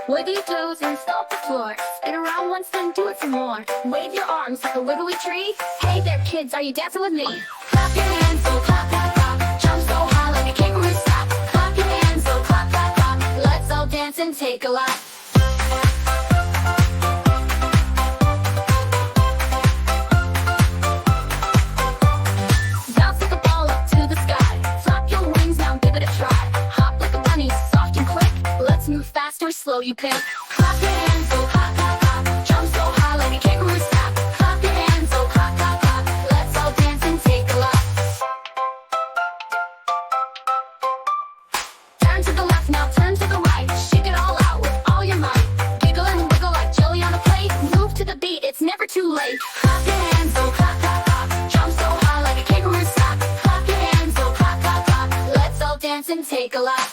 Wiggle your toes and stomp the floor. Spin around once, then do it some more. Wave your arms like a wiggly tree. Hey there, kids, are you dancing with me? Clap your hands, go clap, clap, clap. Jump so high like a kangaroo stop. Clap your hands, go clap, clap, clap. Let's all dance and take a lap. Bounce like a ball up to the sky. Flap your wings, now give it a try. Hop like a bunny, soft and quick. Let's move fast or slow, you pick. Clap your hands, go clap, clap, clap. Jump so high like a kangaroo stop. Clap your hands, go clap, clap, clap. Let's all dance and take a lap. Turn to the left, now turn to the right. Shake it all out with all your might. Giggle and wiggle like jelly on a plate. Move to the beat, it's never too late. Clap your hands, go clap, clap, clap. Jump so high like a kangaroo stop. Clap your hands, go clap, clap, clap. Let's all dance and take a lap.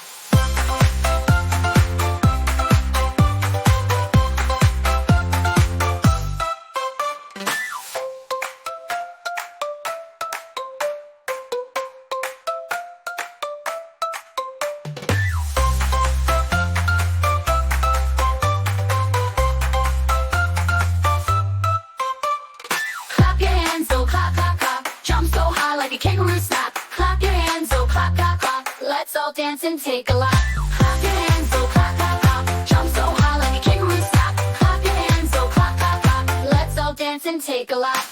Clap your hands, go clap, clap, clap. Jump so high like a kangaroo snap. Clap your hands, go clap, clap, clap. Let's all dance and take a lap. Clap your hands, go clap, clap, clap. Jump so high like a kangaroo snap. Clap your hands, go clap, clap, clap. Let's all dance and take a lap.